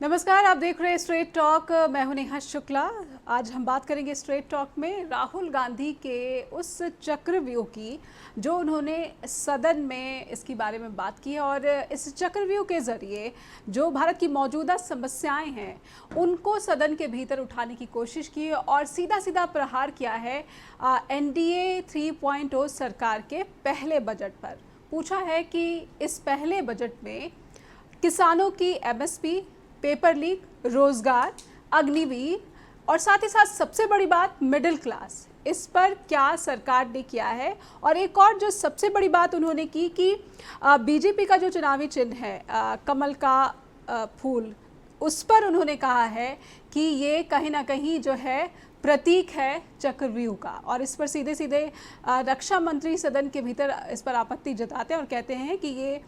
नमस्कार, आप देख रहे हैं स्ट्रेट टॉक। मैं हूं नेहा शुक्ला। आज हम बात करेंगे स्ट्रेट टॉक में राहुल गांधी के उस चक्रव्यूह की जो उन्होंने सदन में इसके बारे में बात की है और इस चक्रव्यूह के ज़रिए जो भारत की मौजूदा समस्याएं हैं उनको सदन के भीतर उठाने की कोशिश की है और सीधा सीधा प्रहार किया है एनडीए 3.0 सरकार के पहले बजट पर। पूछा है कि इस पहले बजट में किसानों की एमएसपी, पेपर लीक, रोजगार, अग्निवीर और साथ ही साथ सबसे बड़ी बात मिडिल क्लास, इस पर क्या सरकार ने किया है। और एक और जो सबसे बड़ी बात उन्होंने की कि बीजेपी का जो चुनावी चिन्ह है कमल का फूल, उस पर उन्होंने कहा है कि ये कहीं ना कहीं जो है प्रतीक है चक्रव्यूह का। और इस पर सीधे सीधे रक्षा मंत्री सदन के भीतर इस पर आपत्ति जताते हैं और कहते हैं कि ये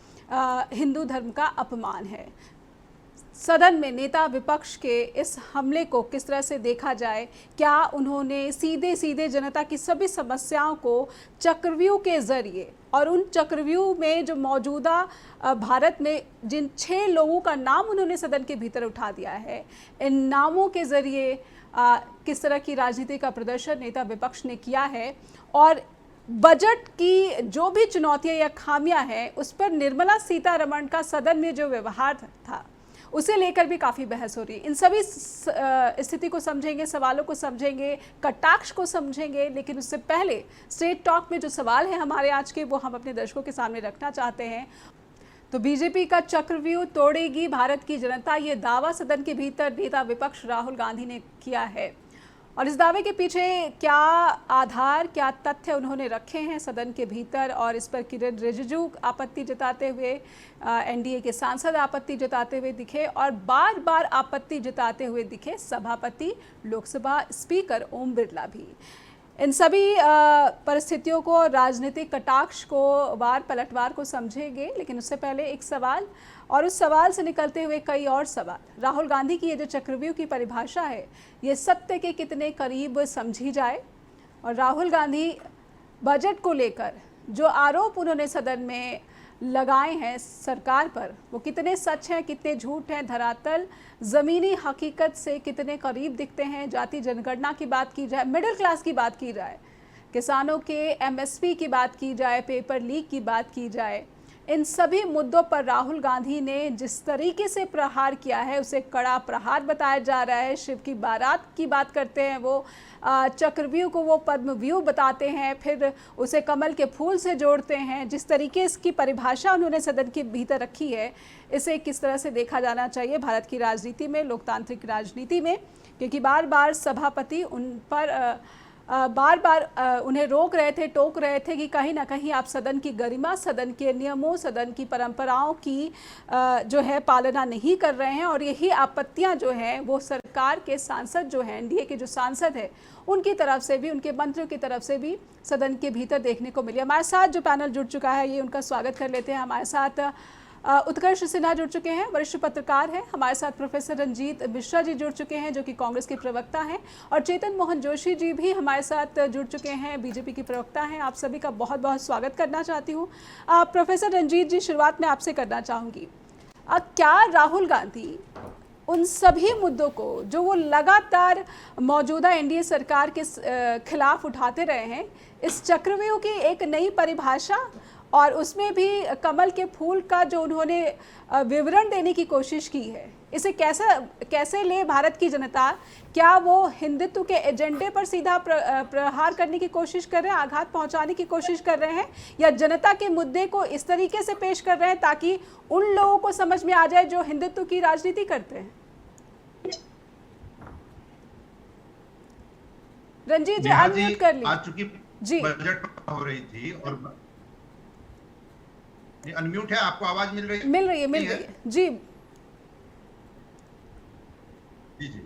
हिंदू धर्म का अपमान है। सदन में नेता विपक्ष के इस हमले को किस तरह से देखा जाए? क्या उन्होंने सीधे सीधे जनता की सभी समस्याओं को चक्रव्यूह के जरिए और उन चक्रव्यूह में जो मौजूदा भारत में जिन 6 लोगों का नाम उन्होंने सदन के भीतर उठा दिया है, इन नामों के जरिए किस तरह की राजनीति का प्रदर्शन नेता विपक्ष ने किया है और बजट की जो भी चुनौतियां या खामियां हैं उस पर निर्मला सीतारमण का सदन में जो व्यवहार था उसे लेकर भी काफ़ी बहस हो रही है। इन सभी स्थिति को समझेंगे, सवालों को समझेंगे, कटाक्ष को समझेंगे, लेकिन उससे पहले स्ट्रेट टॉक में जो सवाल है हमारे आज के, वो हम अपने दर्शकों के सामने रखना चाहते हैं। तो बीजेपी का चक्रव्यूह तोड़ेगी भारत की जनता, ये दावा सदन के भीतर नेता विपक्ष राहुल गांधी ने किया है। और इस दावे के पीछे क्या आधार, क्या तथ्य उन्होंने रखे हैं सदन के भीतर, और इस पर किरण रिजिजू आपत्ति जताते हुए, एनडीए के सांसद आपत्ति जताते हुए दिखे और बार बार आपत्ति जताते हुए दिखे सभापति लोकसभा स्पीकर ओम बिरला भी। इन सभी परिस्थितियों को, राजनीतिक कटाक्ष को, वार पलटवार को समझेंगे, लेकिन उससे पहले एक सवाल और उस सवाल से निकलते हुए कई और सवाल। राहुल गांधी की ये जो चक्रव्यूह की परिभाषा है, ये सत्य के कितने करीब समझी जाए? और राहुल गांधी बजट को लेकर जो आरोप उन्होंने सदन में लगाए हैं सरकार पर, वो कितने सच हैं, कितने झूठ हैं, धरातल ज़मीनी हकीकत से कितने करीब दिखते हैं? जाति जनगणना की बात की जाए, मिडिल क्लास की बात की जाए, किसानों के एमएसपी की बात की जाए, पेपर लीक की बात की जाए, इन सभी मुद्दों पर राहुल गांधी ने जिस तरीके से प्रहार किया है उसे कड़ा प्रहार बताया जा रहा है। शिव की बारात की बात करते हैं वो, चक्रव्यूह को वो पद्मव्यूह बताते हैं, फिर उसे कमल के फूल से जोड़ते हैं। जिस तरीके इसकी परिभाषा उन्होंने सदन के भीतर रखी है, इसे किस तरह से देखा जाना चाहिए भारत की राजनीति में, लोकतांत्रिक राजनीति में? क्योंकि बार बार सभापति उन पर बार बार उन्हें रोक रहे थे, टोक रहे थे कि कहीं ना कहीं आप सदन की गरिमा, सदन के नियमों, सदन की परंपराओं की जो है पालना नहीं कर रहे हैं। और यही आपत्तियां जो हैं वो सरकार के सांसद जो हैं, एनडीए के जो सांसद हैं, उनकी तरफ से भी, उनके मंत्रियों की तरफ से भी सदन के भीतर देखने को मिली। हमारे साथ जो पैनल जुड़ चुका है, ये उनका स्वागत कर लेते हैं। हमारे साथ उत्कर्ष सिन्हा जुड़ चुके हैं, वरिष्ठ पत्रकार हैं। हमारे साथ प्रोफेसर रंजीत मिश्रा जी जुड़ चुके हैं, जो कि कांग्रेस के प्रवक्ता हैं, और चेतन मोहन जोशी जी भी हमारे साथ जुड़ चुके हैं, बीजेपी की प्रवक्ता हैं। आप सभी का बहुत बहुत स्वागत करना चाहती हूँ। प्रोफेसर रंजीत जी, शुरुआत में आपसे करना चाहूँगी। क्या राहुल गांधी उन सभी मुद्दों को जो वो लगातार मौजूदा एनडीए सरकार के खिलाफ उठाते रहे हैं, इस चक्रव्यूह की एक नई परिभाषा और उसमें भी कमल के फूल का जो उन्होंने विवरण देने की कोशिश की है, इसे कैसे ले भारत की जनता? क्या वो हिंदुत्व के एजेंडे पर सीधा प्रहार करने की कोशिश कर रहे हैं, आघात पहुंचाने की कोशिश कर रहे हैं, या जनता के मुद्दे को इस तरीके से पेश कर रहे हैं ताकि उन लोगों को समझ में आ जाए जो हिंदुत्व की राजनीति करते हैं? रंजीत जी, अनम्यूट कर लीजिए। आज चूंकि जी, बजट हो रही थी और अनम्यूट है, आपको आवाज मिल रही है? मिल रही है जी। जी जी,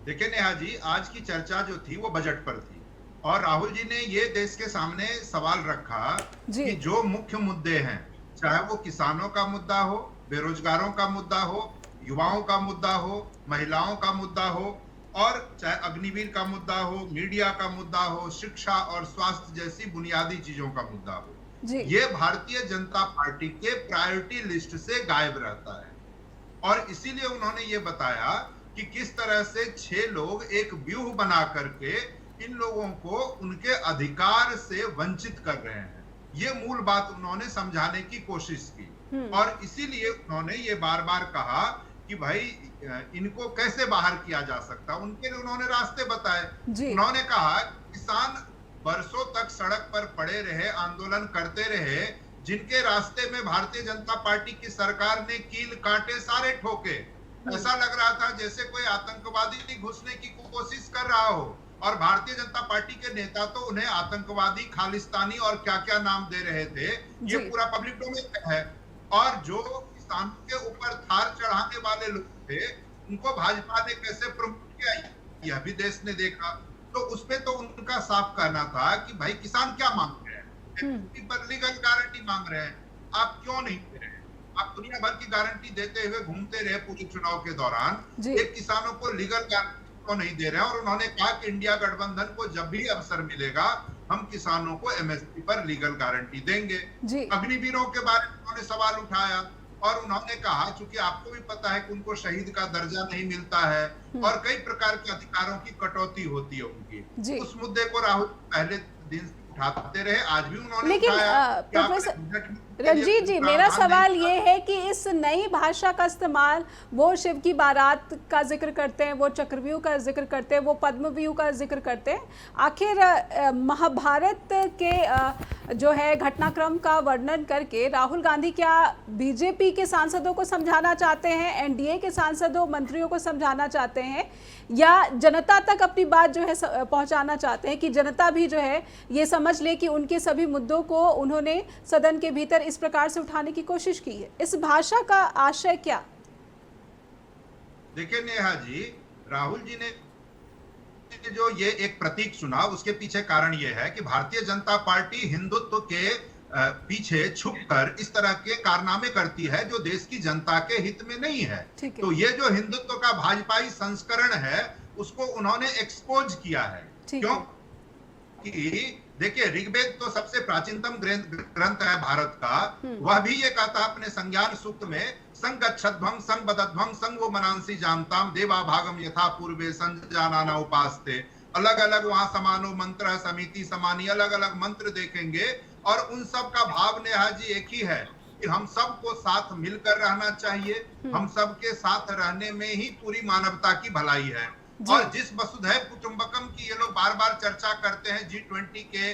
देखिए नेहा जी, आज की चर्चा जो थी वो बजट पर थी और राहुल जी ने ये देश के सामने सवाल रखा कि जो मुख्य मुद्दे हैं, चाहे वो किसानों का मुद्दा हो, बेरोजगारों का मुद्दा हो, युवाओं का मुद्दा हो, महिलाओं का मुद्दा हो, और चाहे अग्निवीर का मुद्दा हो, मीडिया का मुद्दा हो, शिक्षा और स्वास्थ्य जैसी बुनियादी चीजों का मुद्दा हो, ये भारतीय जनता पार्टी के प्रायोरिटी लिस्ट से गायब रहता है। और इसीलिए उन्होंने ये बताया कि किस तरह से 6 लोग एक व्यूह बना करके इन लोगों को उनके अधिकार से वंचित कर रहे हैं। ये मूल बात उन्होंने समझाने की कोशिश की और इसीलिए उन्होंने ये बार बार कहा कि भाई इनको कैसे बाहर किया जा सकता, उनके लिए उन्होंने रास्ते बताए। उन्होंने कहा किसान बरसों तक सड़क पर पड़े रहे, आंदोलन करते रहे, जिनके रास्ते में भारतीय जनता पार्टी की सरकार ने कील कांटे सारे ठोके। ऐसा लग रहा था जैसे कोई आतंकवादी घुसने की कोशिश कर रहा हो और भारतीय जनता पार्टी के नेता तो उन्हें आतंकवादी, खालिस्तानी और क्या क्या नाम दे रहे थे। ये पूरा पब्लिक डोमेन में है। और जो किसानों के ऊपर थार चढ़ाने वाले लोग थे उनको भाजपा ने कैसे प्रमोट किया यह भी देश ने देखा। तो उसपे तो उनका साफ कहना था कि भाई किसान क्या मांग रहे हैं, पर लीगल गारंटी मांग रहे हैं, आप क्यों नहीं दे रहे हैं? आप दुनिया भर की गारंटी देते हुए घूमते रहे पूरे चुनाव के दौरान, एक किसानों को लीगल गारंटी को नहीं दे रहे हैं। और उन्होंने कहा कि इंडिया गठबंधन को जब भी अवसर मिलेगा हम किसानों को एमएसपी पर लीगल गारंटी देंगे। अग्निवीरों के बारे में उन्होंने सवाल उठाया और उन्होंने कहा चूंकि आपको भी पता है कि उनको शहीद का दर्जा नहीं मिलता है और कई प्रकार के अधिकारों की कटौती होती है उनकी, उस मुद्दे को राहुल पहले दिन उठाते रहे, आज भी उन्होंने लेकिन प्रोफेसर रंजीत जी, मेरा सवाल ये है कि इस नई भाषा का इस्तेमाल वो शिव की बारात का जिक्र करते हैं, वो चक्रव्यूह का जिक्र करते हैं, वो पद्मव्यूह का जिक्र करते हैं। आखिर महाभारत के जो है घटनाक्रम का वर्णन करके राहुल गांधी क्या बीजेपी के सांसदों को समझाना चाहते हैं, एनडीए के सांसदों मंत्रियों को समझाना चाहते हैं, या जनता तक अपनी बात जो है पहुंचाना चाहते हैं कि जनता भी जो है ये समझ ले कि उनके सभी मुद्दों को उन्होंने सदन के भीतर इस प्रकार से उठाने की कोशिश की है? इस भाषा का आशय क्या? देखिए नेहा जी, राहुल जी ने जो ये एक प्रतीक चुना उसके पीछे कारण ये है कि भारतीय जनता पार्टी हिंदुत्व के पीछे छुपकर इस तरह के कारनामे करती है जो देश की जनता के हित में नहीं है। तो ये जो हिंदुत्व का भाजपाई संस्करण है उसको उन्होंने एक्सपोज किया है। क्यों? कि देखिए ऋग्वेद तो सबसे प्राचीनतम ग्रंथ है भारत का, वह भी ये कहता है अपने संज्ञान सूक्त में संगच्छध्वं संबदध्वं संगो मनांसी जानताम देवा भागम यथा पूर्वे संजानाना उपासते। अलग अलग वहां समानो मंत्र समिति समानी अलग अलग मंत्र देखेंगे और उन सब का भाव नेहा जी एक ही है कि हम सबको साथ मिलकर रहना चाहिए, हम सबके साथ रहने में ही पूरी मानवता की भलाई है। और जिस वसुधैव कुटुंबकम की ये लोग बार बार चर्चा करते हैं G20 के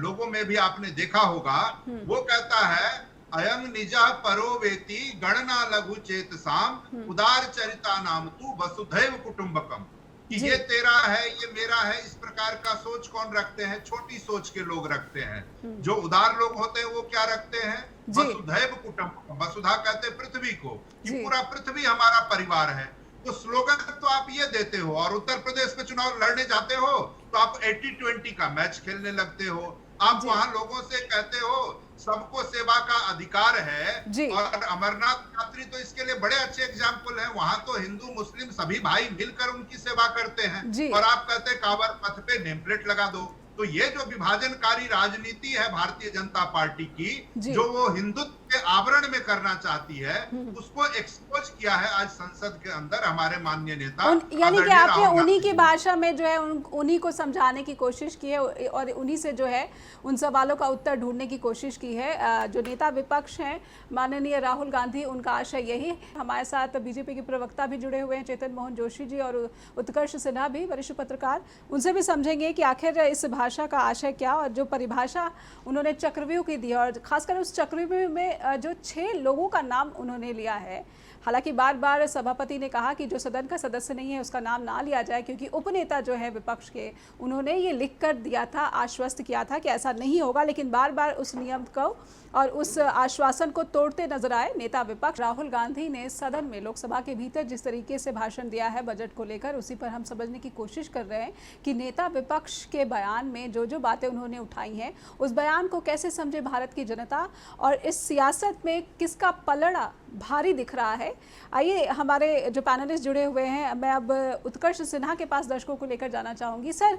लोगों में भी आपने देखा होगा, वो कहता है अयं निजा परो वेति गणना लघु चेतसाम उदार चरिता नाम तू वसुधैव कुटुंबकम। ये तेरा है, ये मेरा है, इस प्रकार का सोच कौन रखते हैं? छोटी सोच के लोग रखते हैं। जो उदार लोग होते हैं वो क्या रखते हैं? वसुधैव कुटुंबकम। वसुधा कहते पृथ्वी को, कि पूरा पृथ्वी हमारा परिवार है। तो स्लोगन तो आप ये देते हो और उत्तर प्रदेश में चुनाव लड़ने जाते हो तो आप 80-20 का मैच खेलने लगते हो। आप वहां लोगों से कहते हो सबको सेवा का अधिकार है और अमरनाथ यात्री तो इसके लिए बड़े अच्छे एग्जाम्पल हैं। वहां तो हिंदू मुस्लिम सभी भाई मिलकर उनकी सेवा करते हैं और आप कहते हैं कांवर पथ पे नेम प्लेट लगा दो। तो ये जो विभाजनकारी राजनीति है भारतीय जनता पार्टी की, जो वो हिंदुत्व के आवरण में करना चाहती है, उसको एक्सपोज किया है आज संसद के अंदर हमारे माननीय नेता। यानी कि आपने उन्हीं की भाषा में जो है उन्हीं को समझाने की कोशिश की है और उन्हीं से जो है उन सवालों का उत्तर ढूंढने की कोशिश की है। जो नेता विपक्ष हैं माननीय राहुल गांधी, उनका आशय यही है। हमारे साथ बीजेपी के प्रवक्ता भी जुड़े हुए हैं, चेतन मोहन जोशी जी, और उत्कर्ष सिन्हा भी, वरिष्ठ पत्रकार। उनसे भी समझेंगे कि आखिर इस भाषा का आशय क्या, और जो परिभाषा उन्होंने चक्रव्यूह की दी और खासकर उस चक्रव्यूह में जो 6 लोगों का नाम उन्होंने लिया है। हालांकि बार बार सभापति ने कहा कि जो सदन का सदस्य नहीं है उसका नाम ना लिया जाए, क्योंकि उपनेता जो है विपक्ष के, उन्होंने ये लिख कर दिया था, आश्वस्त किया था कि ऐसा नहीं होगा। लेकिन बार बार उस नियम को और उस आश्वासन को तोड़ते नजर आए नेता विपक्ष। राहुल गांधी ने सदन में, लोकसभा के भीतर जिस तरीके से भाषण दिया है बजट को लेकर, उसी पर हम समझने की कोशिश कर रहे हैं कि नेता विपक्ष के बयान में जो जो बातें उन्होंने उठाई हैं उस बयान को कैसे समझे भारत की जनता, और इस सियासत सियासत में किसका पलड़ा भारी दिख रहा है? आइए हमारे जो पैनलिस्ट जुड़े हुए हैं, मैं अब उत्कर्ष सिन्हा के पास दर्शकों को लेकर जाना चाहूँगी। सर,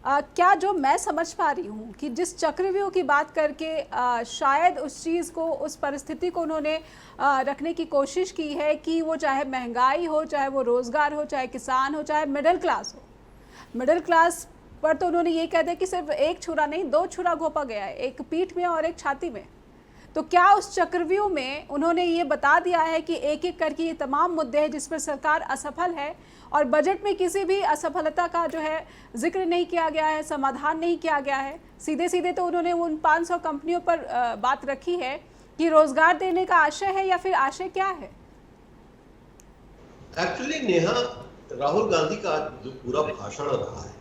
क्या जो मैं समझ पा रही हूँ कि जिस चक्रव्यूह की बात करके शायद उस चीज़ को, उस परिस्थिति को उन्होंने रखने की कोशिश की है कि वो चाहे महंगाई हो, चाहे वो रोज़गार हो, चाहे किसान हो, चाहे मिडिल क्लास हो, मिडिल क्लास पर तो उन्होंने ये कह दिया कि सिर्फ एक छुरा नहीं, 2 छुरा घोंपा गया है, एक पीठ में और एक छाती में। तो क्या उस चक्रव्यूह में उन्होंने ये बता दिया है कि एक एक करके ये तमाम मुद्दे हैं जिस पर सरकार असफल है, और बजट में किसी भी असफलता का जो है जिक्र नहीं किया गया है, समाधान नहीं किया गया है? सीधे सीधे तो उन्होंने उन 500 कंपनियों पर बात रखी है कि रोजगार देने का आशय है, या फिर आशय क्या है? एक्चुअली नेहा, राहुल गांधी का जो पूरा भाषण रहा है,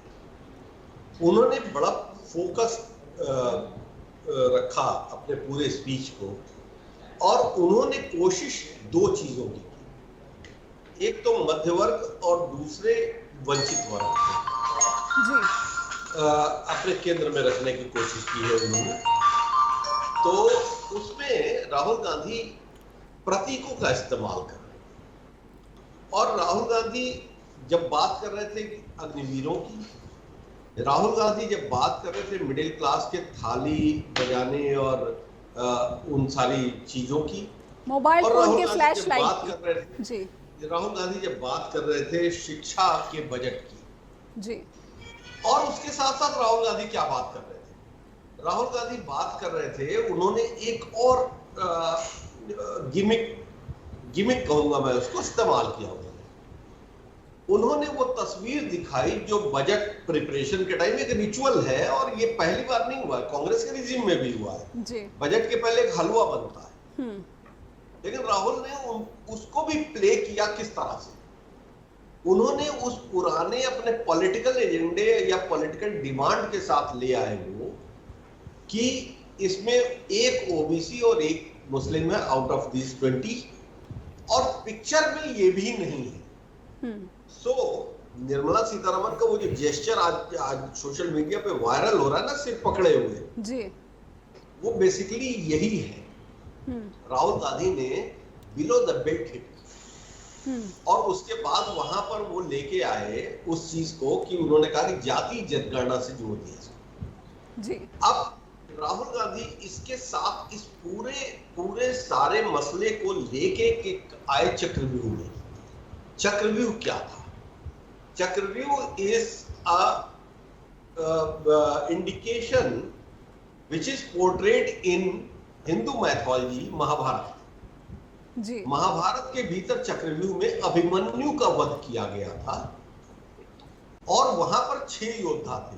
उन्होंने बड़ा फोकस रखा अपने पूरे स्पीच को, और उन्होंने कोशिश 2 चीजों की, एक तो मध्य वर्ग और दूसरे वंचित वर्ग को अपने केंद्र में रखने की कोशिश की है उन्होंने। तो उसमें राहुल गांधी प्रतीकों का इस्तेमाल कर रहे हैं, और राहुल गांधी जब बात कर रहे थे अग्निवीरों की, राहुल गांधी जब बात कर रहे थे मिडिल क्लास के थाली बजाने और उन सारी चीजों की, मोबाइल फोन के फ्लैश लाइट कर रहे थे जी, राहुल गांधी जब बात कर रहे थे शिक्षा के बजट की जी, और उसके साथ साथ राहुल गांधी क्या बात कर रहे थे? राहुल गांधी बात कर रहे थे, उन्होंने एक और गिमिक कहूंगा मैं उसको, इस्तेमाल किया। उन्होंने वो तस्वीर दिखाई जो बजट प्रिपरेशन के टाइम एक रिचुअल है, और ये पहली बार नहीं हुआ है, कांग्रेस के रिजीम में भी हुआ है जी। बजट के पहले एक हलवा बनता है, लेकिन राहुल ने उसको भी प्ले किया। किस तरह से उन्होंने उस पुराने अपने पॉलिटिकल एजेंडे या पॉलिटिकल डिमांड के साथ ले आए वो कि इसमें एक ओबीसी और एक मुस्लिम है आउट ऑफ दिस 20, और पिक्चर में ये भी नहीं है। सो निर्मला सीतारमण का वो जो जेस्चर आज सोशल मीडिया पे वायरल हो रहा है ना, सिर पकड़े हुए जी, वो बेसिकली यही है। राहुल गांधी ने बिलो द बेल्ट हिट, और उसके बाद वहां पर वो लेके आए उस चीज को कि उन्होंने कहा कि जाति जनगणना से जोड़ दिया जी। अब राहुल गांधी इसके साथ इस पूरे सारे मसले को लेके आए चक्रव्यूह में। चक्रव्यूह क्या था? चक्रव्यूह is a indication which is portrayed in Hindu mythology, Mahabharat जी। महाभारत के भीतर चक्रव्यूह में अभिमन्यु का वध किया गया था, और वहां पर 6 योद्धा थे।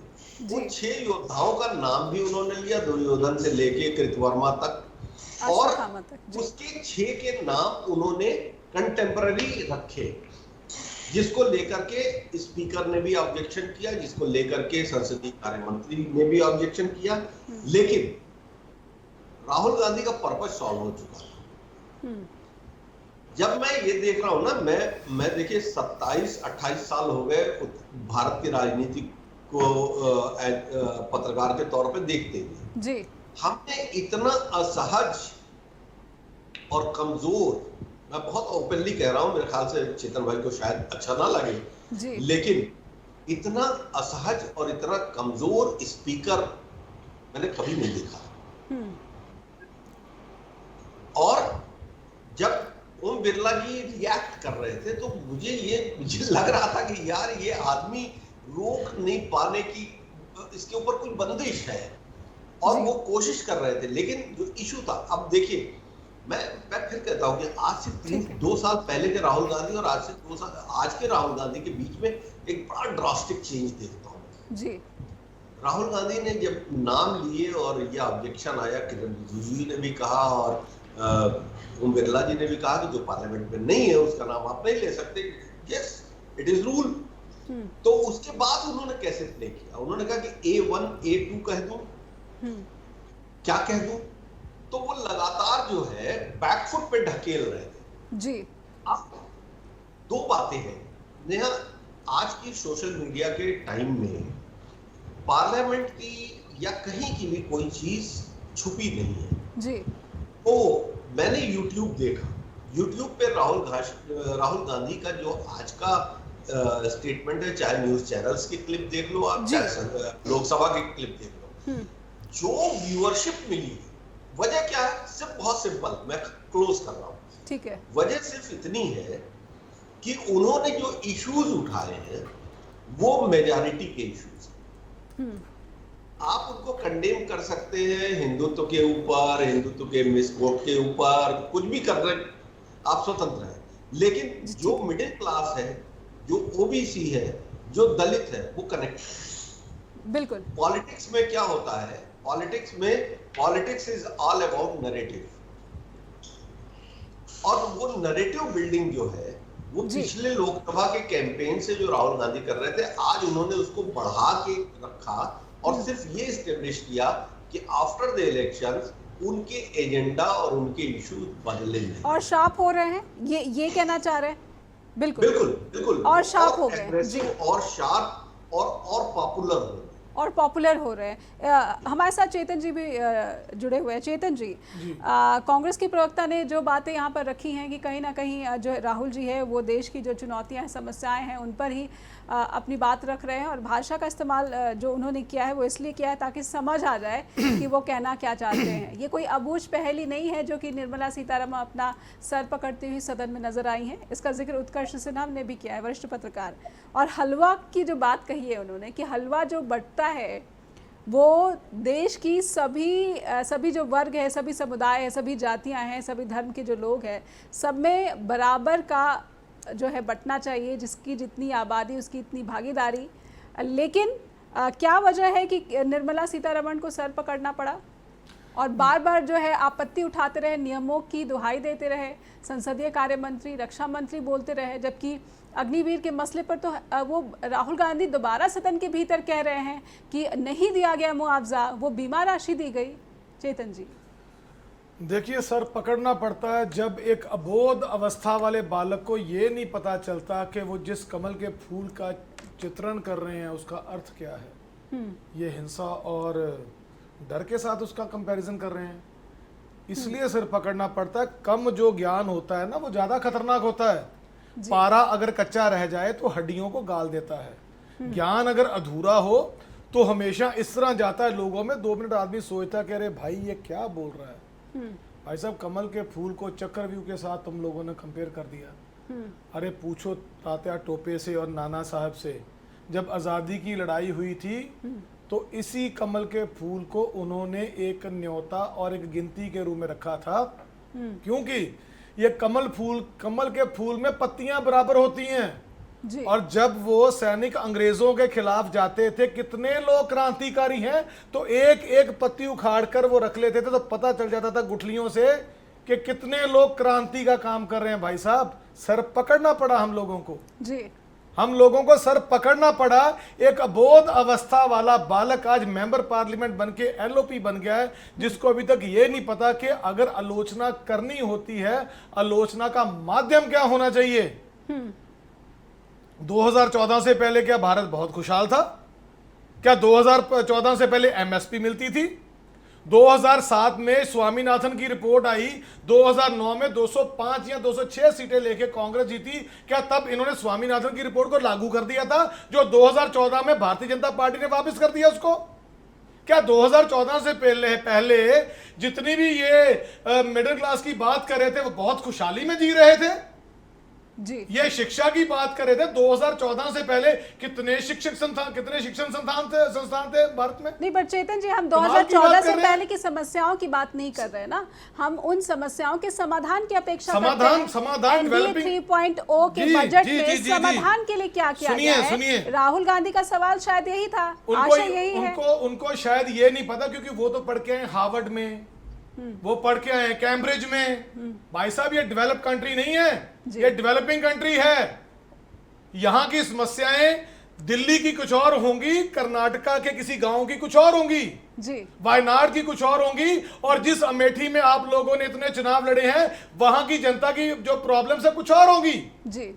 उन 6 योद्धाओं का नाम भी उन्होंने लिया, दुर्योधन से लेके कृतवर्मा तक, और उसके 6 के नाम उन्होंने कंटेम्पररी रखे, जिसको लेकर के स्पीकर ने भी ऑब्जेक्शन किया, जिसको लेकर के संसदीय कार्य मंत्री ने भी ऑब्जेक्शन किया, लेकिन राहुल गांधी का पर्पस सॉल्व हो चुका था। जब मैं ये देख रहा हूं ना, मैं देखिए 27-28 साल हो गए भारत की राजनीति को पत्रकार के तौर पे देखते हुए जी। हमने इतना असहज और कमजोर, मैं बहुत ओपनली कह रहा हूं, मेरे ख्याल से चेतन भाई को शायद अच्छा ना लगे जी, लेकिन इतना असहज और इतना कमजोर स्पीकर मैंने कभी नहीं देखा। और जब ओम बिरला जी रिएक्ट कर रहे थे, तो मुझे लग रहा था कि यार ये आदमी रोक नहीं पाने की, इसके ऊपर कुछ बंदिश है, और वो कोशिश कर रहे थे। लेकिन जो इशू था, अब देखिए, मैं फिर कहता हूं कि आज से 2 साल पहले के राहुल गांधी और आज से 2 साल आज के राहुल गांधी के बीच में एक बड़ा ड्रास्टिक चेंज देखता हूं जी। राहुल गांधी ने जब नाम लिए और यह ऑब्जेक्शन आया, किरण रिजिजू जी ने भी कहा और ओम बिरला जी ने भी कहा कि जो पार्लियामेंट में नहीं है उसका नाम आप नहीं ले सकते, यस इट इज रूल। तो उसके बाद उन्होंने कैसे प्ले किया? उन्होंने कहा कि A1 A2 कह दूं, क्या कह दूं? तो वो लगातार जो है बैकफुट पे ढकेल रहे थे जी। अब 2 बातें हैं नेहा, आज की सोशल मीडिया के टाइम में पार्लियामेंट की या कहीं की भी कोई चीज छुपी नहीं है जी। तो मैंने YouTube देखा, YouTube पे राहुल गांधी का जो आज का स्टेटमेंट है, चाहे न्यूज चैनल्स की क्लिप देख लो आप, चाहे लोकसभा की क्लिप देख लो, जो व्यूअरशिप मिली, वजह क्या है? सिर्फ बहुत सिंपल, मैं क्लोज कर रहा हूँ, ठीक है। वजह सिर्फ इतनी है कि उन्होंने जो इश्यूज उठाए हैं वो मेजॉरिटी के इश्यूज हैं। आप उनको कंडेम कर सकते हैं हिंदुत्व के ऊपर, हिंदुत्व के मिसकोट के ऊपर, कुछ भी कर रहे, आप स्वतंत्र हैं, लेकिन जो मिडिल क्लास है, जो ओबीसी है, जो दलित है, वो कनेक्ट है। बिल्कुल। पॉलिटिक्स में क्या होता है? Politics is all about narrative, और वो नैरेटिव बिल्डिंग जो है वो पिछले लोकसभा के कैंपेन से जो राहुल गांधी कर रहे थे, आज उन्होंने उसको बढ़ा के रखा और सिर्फ ये एस्टेब्लिश किया कि आफ्टर द इलेक्शंस उनके एजेंडा और उनके इश्यूज बदले नहीं और शार्प हो रहे हैं, ये कहना चाह रहे हैं। बिल्कुल बिल्कुल बिल्कुल, और शार्प हो गए जी, और शार्प और पॉपुलर हो रहे हैं। हमारे साथ चेतन जी भी जुड़े हुए हैं। चेतन जी, कांग्रेस के प्रवक्ता ने जो बातें यहाँ पर रखी हैं कि कहीं ना कहीं जो राहुल जी है वो देश की जो चुनौतियाँ हैं, समस्याएं हैं, उन पर ही अपनी बात रख रहे हैं, और भाषा का इस्तेमाल जो उन्होंने किया है वो इसलिए किया है ताकि समझ आ जाए कि वो कहना क्या चाहते हैं। ये कोई अबूझ पहेली नहीं है जो कि निर्मला सीतारमण अपना सर पकड़ती हुई सदन में नजर आई हैं। इसका जिक्र उत्कर्ष सिन्हा ने भी किया है, वरिष्ठ पत्रकार। और हलवा की जो बात कही है उन्होंने कि हलवा जो बंटता है वो देश की सभी जो वर्ग है, सभी समुदाय है, सभी जातियां हैं, सभी धर्म के जो लोग हैं, सब में बराबर का जो है बंटना चाहिए, जिसकी जितनी आबादी उसकी इतनी भागीदारी। लेकिन क्या वजह है कि निर्मला सीतारमण को सर पकड़ना पड़ा और बार बार जो है आपत्ति उठाते रहे, नियमों की दुहाई देते रहे, संसदीय कार्य मंत्री, रक्षा मंत्री बोलते रहे, जबकि अग्निवीर के मसले पर तो वो राहुल गांधी दोबारा सदन के भीतर कह रहे हैं कि नहीं दिया गया मुआवजा, वो बीमा राशि दी गई। चेतन जी, देखिए, सर पकड़ना पड़ता है जब एक अबोध अवस्था वाले बालक को ये नहीं पता चलता कि वो जिस कमल के फूल का चित्रण कर रहे हैं उसका अर्थ क्या है। ये हिंसा और डर के साथ उसका कंपैरिजन कर रहे हैं, इसलिए सिर पकड़ना पड़ता है। कम जो ज्ञान होता है ना वो ज्यादा खतरनाक होता है। पारा अगर कच्चा रह जाए तो हड्डियों को गाल देता है। ज्ञान अगर अधूरा हो तो हमेशा इस तरह जाता है लोगों में, 2 मिनट आदमी सोचता है कि अरे भाई ये क्या बोल रहा है। भाई साहब, कमल के फूल को चक्रव्यूह के साथ तुम लोगों ने कंपेयर कर दिया। अरे पूछो तात्या टोपे से और नाना साहब से, जब आज़ादी की लड़ाई हुई थी तो इसी कमल के फूल को उन्होंने एक न्योता और एक गिनती के रूप में रखा था, क्योंकि ये कमल के फूल में पत्तियां बराबर होती हैं जी। और जब वो सैनिक अंग्रेजों के खिलाफ जाते थे, कितने लोग क्रांतिकारी हैं, तो एक एक पत्ती उखाड़ कर वो रख लेते थे, तो पता चल जाता था गुठलियों से कि कितने लोग क्रांति का काम कर रहे हैं। भाई साहब, सर पकड़ना पड़ा हम लोगों को जी, हम लोगों को सर पकड़ना पड़ा। एक अबोध अवस्था वाला बालक आज मेंबर पार्लियामेंट बन के LOP बन गया है, जिसको अभी तक ये नहीं पता कि अगर आलोचना करनी होती है, आलोचना का माध्यम क्या होना चाहिए। 2014 से पहले क्या भारत बहुत खुशहाल था? क्या 2014 से पहले MSP मिलती थी? 2007 में स्वामीनाथन की रिपोर्ट आई, 2009 में 205 या 206 सीटें लेके कांग्रेस जीती। क्या तब इन्होंने स्वामीनाथन की रिपोर्ट को लागू कर दिया था, जो 2014 में भारतीय जनता पार्टी ने वापस कर दिया उसको? क्या 2014 से पहले जितनी भी ये मिडिल क्लास की बात कर रहे थे वो बहुत खुशहाली में जी रहे थे जी? ये शिक्षा की बात कर रहे थे 2014 से पहले कितने शिक्षण संस्थान थे भारत में? नहीं, पर चेतन जी, हम 2014 से पहले की समस्याओं की बात नहीं कर रहे ना, हम उन समस्याओं के समाधान की अपेक्षा करते हैं। समाधान 3.0 के बजट में समाधान के लिए क्या किया गया है? राहुल गांधी का सवाल शायद यही था, आशा यही है। उनको शायद ये नहीं पता, क्योंकि वो तो पढ़ के आए हार्वर्ड में, वो पढ़ के आए कैम्ब्रिज में। भाई साहब, ये डेवलप कंट्री नहीं है, ये डेवलपिंग कंट्री है। यहां की समस्याएं दिल्ली की कुछ और होंगी, कर्नाटका के किसी गांव की कुछ और होंगी जी, वायनाड की कुछ और होंगी, और जिस अमेठी में आप लोगों ने इतने चुनाव लड़े हैं वहां की जनता की जो प्रॉब्लम्स है कुछ और होंगी जी।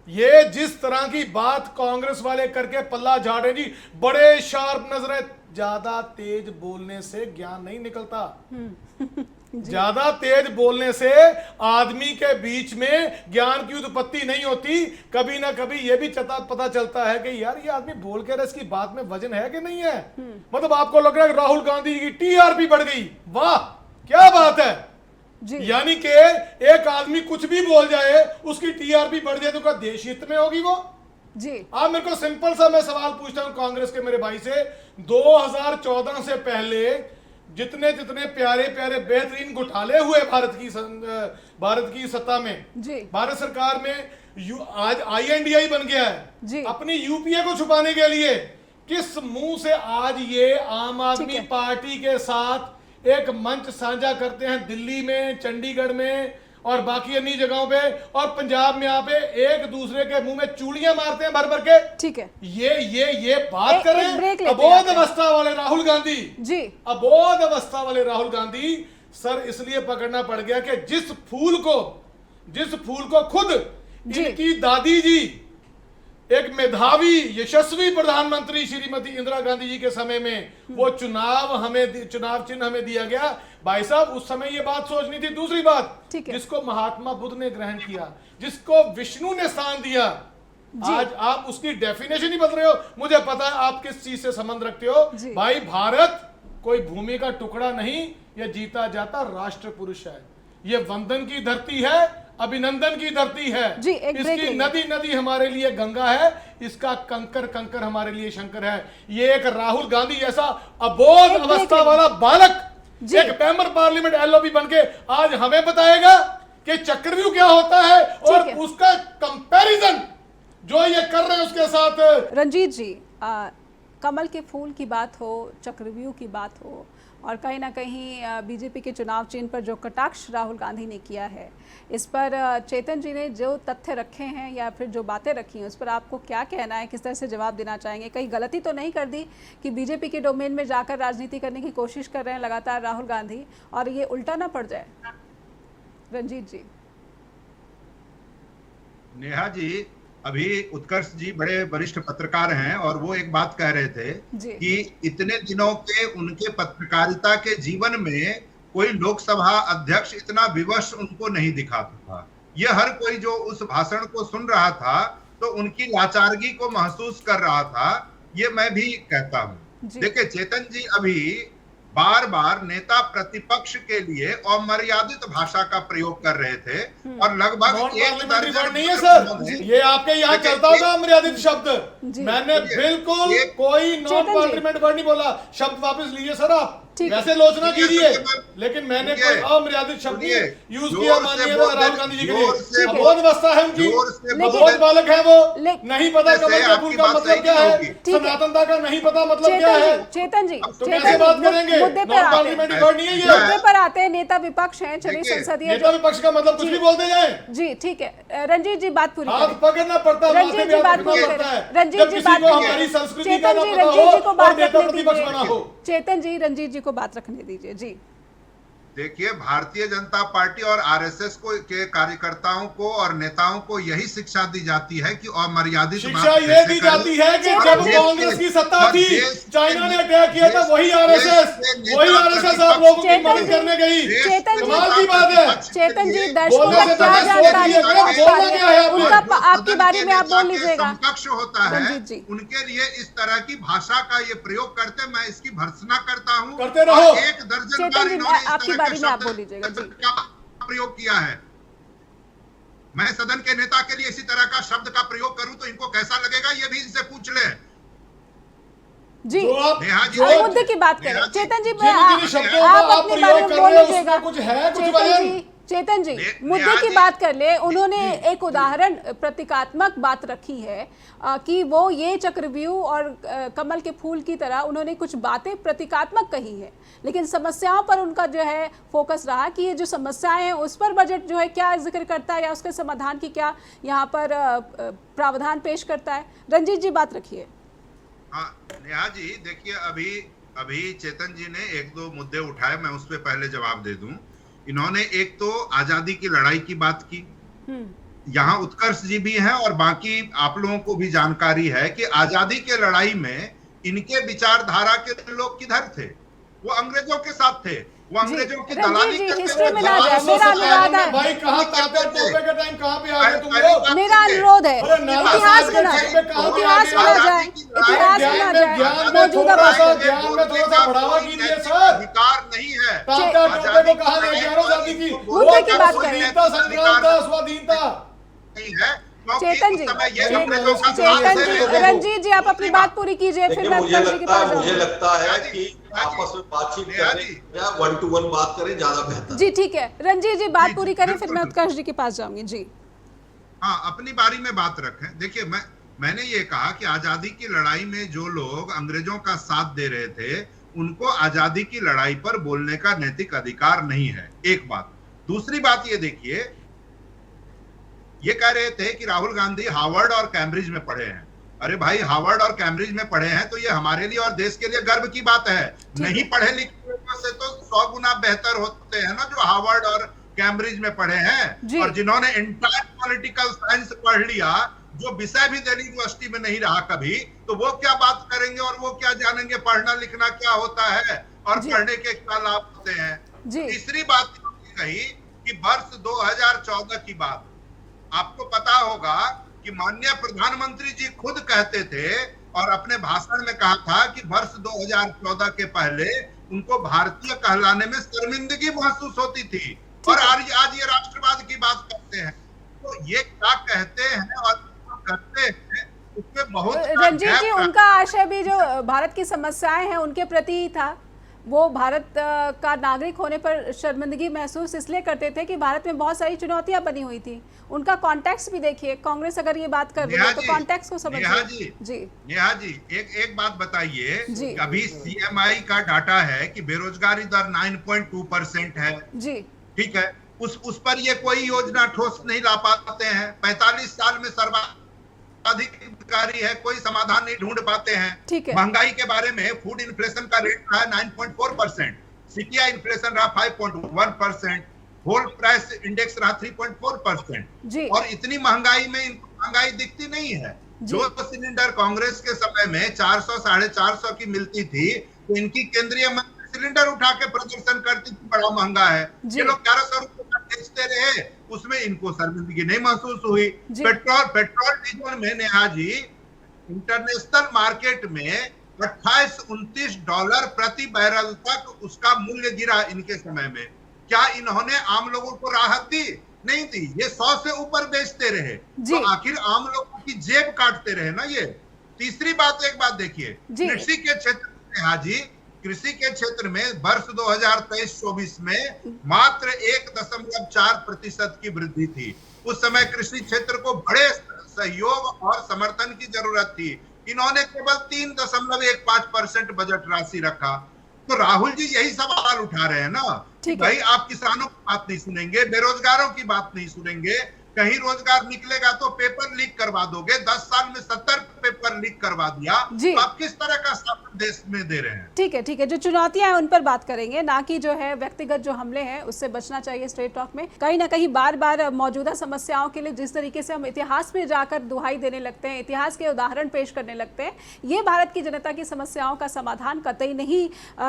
ये जिस तरह की बात कांग्रेस वाले करके पल्ला झाड़े जी, बड़े शार्प नजर है। ज्यादा तेज बोलने से ज्ञान नहीं निकलता। ज्यादा तेज बोलने से आदमी के बीच में ज्ञान की उत्पत्ति नहीं होती। कभी ना कभी यह भी पता चलता है कि यार ये आदमी बोल के इसकी बात में वजन है कि नहीं है। मतलब आपको लग रहा है राहुल गांधी की टीआरपी बढ़ गई, वाह क्या बात है जी। यानी कि एक आदमी कुछ भी बोल जाए उसकी टीआरपी बढ़ जाए तो क्या देश हित में होगी वो जी। आप मेरे को सिंपल सा मैं सवाल पूछता हूं कांग्रेस के मेरे भाई से, 2014 से पहले जितने जितने प्यारे प्यारे बेहतरीन घोटाले हुए भारत की सत्ता में जी। भारत सरकार में आज INDI बन गया है जी। अपनी यूपीए को छुपाने के लिए। किस मुंह से आज ये आम आदमी पार्टी के साथ एक मंच साझा करते हैं दिल्ली में, चंडीगढ़ में और बाकी अन्य जगहों पे, और पंजाब में यहाँ पे एक दूसरे के मुंह में चूड़ियां मारते हैं भर भर के। ठीक है, ये बात करें अबोध अवस्था वाले राहुल गांधी जी। अबोध अवस्था वाले राहुल गांधी सर इसलिए पकड़ना पड़ गया कि जिस फूल को खुद इनकी दादी जी एक मेधावी यशस्वी प्रधानमंत्री श्रीमती इंदिरा गांधी जी के समय में वो चुनाव चिन्ह हमें दिया गया। भाई साहब उस समय ये बात सोचनी थी। दूसरी बात, जिसको महात्मा बुद्ध ने ग्रहण किया, जिसको विष्णु ने स्थान दिया, आज आप उसकी डेफिनेशन ही बदल रहे हो। मुझे पता है आप किस चीज से संबंध रखते हो भाई। भारत कोई भूमि का टुकड़ा नहीं, यह जीता जाता राष्ट्र पुरुष है। ये वंदन की धरती है, अभिनंदन की धरती है जी। इसकी नदी हमारे लिए गंगा है, इसका कंकर हमारे लिए शंकर है। ये एक राहुल गांधी ऐसा अबोध अवस्था वाला बालक एक मेंबर पार्लियामेंट LOP बनके आज हमें बताएगा कि चक्रव्यूह क्या होता है और उसका कंपैरिजन जो ये कर रहे हैं उसके साथ। रंजीत जी, कमल के फूल की बात हो, चक्रव्यूह की बात हो, और कहीं ना कहीं बीजेपी के चुनाव चिन्ह पर जो कटाक्ष राहुल गांधी ने किया है, इस पर चेतन जी ने जो तथ्य रखे हैं या फिर जो बातें रखी हैं उस पर आपको क्या कहना है, किस तरह से जवाब देना चाहेंगे? कहीं गलती तो नहीं कर दी कि बीजेपी के डोमेन में जाकर राजनीति करने की कोशिश कर रहे हैं लगातार राहुल गांधी और ये उल्टा ना पड़ जाए? रंजीत जी। नेहा जी, अभी उत्कर्ष जी बड़े वरिष्ठ पत्रकार हैं और वो एक बात कह रहे थे कि इतने दिनों के उनके पत्रकारिता के जीवन में कोई लोकसभा अध्यक्ष इतना विवश उनको नहीं दिखाता था। ये हर कोई जो उस भाषण को सुन रहा था तो उनकी लाचारगी को महसूस कर रहा था। ये मैं भी कहता हूँ। देखिए चेतन जी अभी बार बार नेता प्रतिपक्ष के लिए अमर्यादित भाषा का प्रयोग कर रहे थे और लगभग नहीं है सर, ये आपके यहाँ चलता होगा अमर्यादित शब्द। मैंने बिल्कुल कोई नॉन पार्लियामेंट वर्ड नहीं बोला। शब्द वापस लीजिए सर, आप वैसे लोचना कीजिए, लेकिन मैंने कोई अमर्यादित शब्द यूज किया माननीय राहुल गांधी जी के लिए। अबोध अवस्था है उनकी, अबोध बालक है वो, नहीं पता कमल के फूल का मतलब क्या है, सनातनता का नहीं पता मतलब क्या है। चेतन जी तो कैसे बात करेंगे? मुद्दे पर आते हैं। नेता विपक्ष हैं, चलिए संसदीय नेता विपक्ष का मतलब कुछ भी बोलते जाए। जी ठीक है, रंजीत जी बात पूरी हाथ पकड़ना पड़ता है, रंजीत जी बात पूरी करें। रंजीत जी बात हमारी संस्कृति का ना पता हो और नेता प्रतिपक्ष बना हो। चेतन जी, रंजीत जी को बात रखने दीजिए। जी देखिए, भारतीय जनता पार्टी और आरएसएस के कार्यकर्ताओं को और नेताओं को यही शिक्षा दी जाती है कि अमर्यादित शिक्षा ये दी जाती है कि जब कांग्रेस की सत्ता थी, चाइना ने अटैक किया था, वही आरएसएस आप लोगों की मदद करने गई। कमाल की बात है। चेतन जी, दर्शकों का क्या जानकारी है उनका, आपकी बारी में आप बोल लीजिएगा। समकक्ष होता है उनके लिए इस तरह की भाषा का ये प्रयोग करते, मैं इसकी भर्त्सना करता हूँ। करते रहो। एक दर्जन बार इन्होंने आपकी बारी में आप बोल लीजिएगा जी। प्रयोग किया है। मैं सदन के नेता के लिए इसी तरह का शब्द का प्रयोग करूं तो इनको कैसा लगेगा, ये भी इनसे पूछ ले। जी मुद्दे की बात करें। चेतन जी, आप अपनी बारे में बोल लीजिएगा। चेतन जी मुद्दे की बात कर ले। उन्होंने एक उदाहरण प्रतीकात्मक बात रखी है कि वो ये चक्रव्यूह और कमल के फूल की तरह उन्होंने कुछ बातें प्रतीकात्मक कही है, लेकिन समस्याओं पर उनका जो है फोकस रहा कि ये जो समस्याएं हैं उस पर बजट जो है क्या जिक्र करता है या उसके समाधान की क्या यहाँ पर प्रावधान पेश करता है। रंजीत जी बात रखिए। हाँ नेहा जी, देखिए अभी चेतन जी ने एक दो मुद्दे उठाए, मैं उस पर पहले जवाब दे दूं। इन्होंने एक तो आजादी की लड़ाई की बात की, यहाँ उत्कर्ष जी भी हैं और बाकी आप लोगों को भी जानकारी है कि आजादी के लड़ाई में इनके विचारधारा के लोग किधर थे, वो अंग्रेजों के साथ थे। वो अंग्रेजों की रंजीत दलाली जी, करते हिस्ट्री हुए में ना जाए, मेरा अनुरोध है। भाई कहाँ ताते तोपे के टाइम कहाँ पे आ गए तुम पहली लोग? बात मेरा सुनिए। अनुरोध है, अरे नाना इतिहास साहब, में ना इतिहास में कहाँ पे इतिहास में आ ना गए? जाए, इतिहास में ना जाए, ज्ञान में मौजूदा थोड़ा सा बात ज्ञान में थोड़ा सा बढ़ावा कीजिए सर। अधिकार नहीं है। ताते तोपे को कहाँ ले गया आजादी की? मुद्दे की बात करें। स्वाधीनता संग्राम था, स्वाधीनता। नहीं है, क्योंकि चेतन उस जी, समय ये चेतन अंग्रेजों का चेतन जी, शासन है। रंजीत जी आप अपनी बात पूरी कीजिए, फिर देखिए मैं मुझे उत्कर्ष जी के पास लगता जाऊंगी। है कि आपस में बातचीत करें या 1 to 1 बात करें, ज्यादा बेहतर। जी ठीक है, रंजीत जी बात जी, पूरी करें, फिर बिल्कुल, मैं उत्कर्ष जी के पास जाऊंगी। जी हाँ, अपनी बारी में बात रखें। देखिए, मैंने ये कहा कि आजादी की लड़ाई में जो लोग अंग्रेजों का साथ दे रहे थे, उनको आजादी की लड़ाई पर बोलने का नैतिक अधिकार नहीं है, एक बात। दूसरी बात ये देखिए, ये कह रहे थे कि राहुल गांधी हार्वर्ड और कैम्ब्रिज में पढ़े हैं। अरे भाई, हार्वर्ड और कैम्ब्रिज में पढ़े हैं तो ये हमारे लिए और देश के लिए गर्व की बात है। नहीं पढ़े लिखे लोगों से तो 100 गुना बेहतर होते हैं ना जो हार्वर्ड और कैम्ब्रिज में पढ़े हैं, और जिन्होंने इंटायर पॉलिटिकल साइंस पढ़ लिया, जो विषय भी दिल्ली यूनिवर्सिटी में नहीं रहा कभी, तो वो क्या बात करेंगे और वो क्या जानेंगे पढ़ना लिखना क्या होता है और पढ़ने के क्या लाभ होते हैं। तीसरी बात कही कि वर्ष 2014 की बात, आपको पता होगा कि माननीय प्रधानमंत्री जी खुद कहते थे और अपने भाषण में कहा था कि वर्ष 2014 के पहले उनको भारतीय कहलाने में शर्मिंदगी महसूस होती थी, और आज ये राष्ट्रवाद की बात करते हैं। तो ये क्या कहते हैं और करते हैं, उसमें बहुत रंजीत जी, उनका आशय भी जो भारत की समस्याएं हैं उनके प्रति ही था। वो भारत का नागरिक होने पर शर्मिंदगी महसूस इसलिए करते थे कि भारत में बहुत सारी चुनौतियां बनी हुई थी। उनका कॉन्टेक्स्ट भी देखिए, कांग्रेस अगर ये बात कर रही है तो कॉन्टेक्स्ट को समझिए। जी नेहा जी, एक बात बताइए, अभी सीएमआई का डाटा है कि बेरोजगारी दर 9.2% है जी, ठीक है। उस पर ये कोई योजना ठोस नहीं ला पाते हैं। 45 साल में सर्वाधिक बेरोजगारी है, कोई समाधान नहीं ढूंढ पाते हैं। महंगाई के बारे में फूड इन्फ्लेशन का रेट रहा 9.4%, सीपीआई इन्फ्लेशन रहा 5.1%, होल प्राइस इंडेक्स रहा 3.4%, और इतनी महंगाई में इनको महंगाई दिखती नहीं है। जो सिलेंडर कांग्रेस के समय में 400 450 की मिलती थी, तो इनकी केंद्रीय मंत्री सिलेंडर उठा के प्रदर्शन करती थी बड़ा महंगा है। ये लोग 1100 रुपए का बेचते रहे, उसमें इनको शर्मिंदगी नहीं महसूस हुई। पेट्रोल डीजल में नेहा जी, इंटरनेशनल मार्केट में 28-29 डॉलर प्रति बैरल तक उसका मूल्य गिरा इनके समय में। क्या इन्होंने आम लोगों को राहत दी? नहीं दी। ये 100 से ऊपर बेचते रहे, तो आखिर आम लोगों की जेब काटते रहे ना ये। तीसरी बात, एक बात देखिए, कृषि के क्षेत्र में नेहा जी, कृषि के क्षेत्र में वर्ष 2023-24 में मात्र 1.4% की वृद्धि थी। उस समय कृषि क्षेत्र को बड़े सहयोग और समर्थन की जरूरत थी। इन्होंने केवल 3.15% बजट राशि रखा। तो राहुल जी यही सवाल उठा रहे हैं ना, भाई आप किसानों की बात नहीं सुनेंगे, बेरोजगारों की बात नहीं सुनेंगे, कहीं रोजगार निकलेगा तो पेपर लीक करवा दोगे। 10 साल में 70 पेपर लीक करवा दिया, तो आप किस तरह का शासन देश में दे रहे हैं? ठीक है, जो चुनौतियां हैं उन पर बात करेंगे, ना कि जो है व्यक्तिगत जो हमले हैं उससे बचना चाहिए स्ट्रेट टॉक में। कहीं ना कहीं बार बार मौजूदा समस्याओं के लिए जिस तरीके से हम इतिहास में जाकर दुहाई देने लगते हैं, इतिहास के उदाहरण पेश करने लगते हैं, ये भारत की जनता की समस्याओं का समाधान कतई नहीं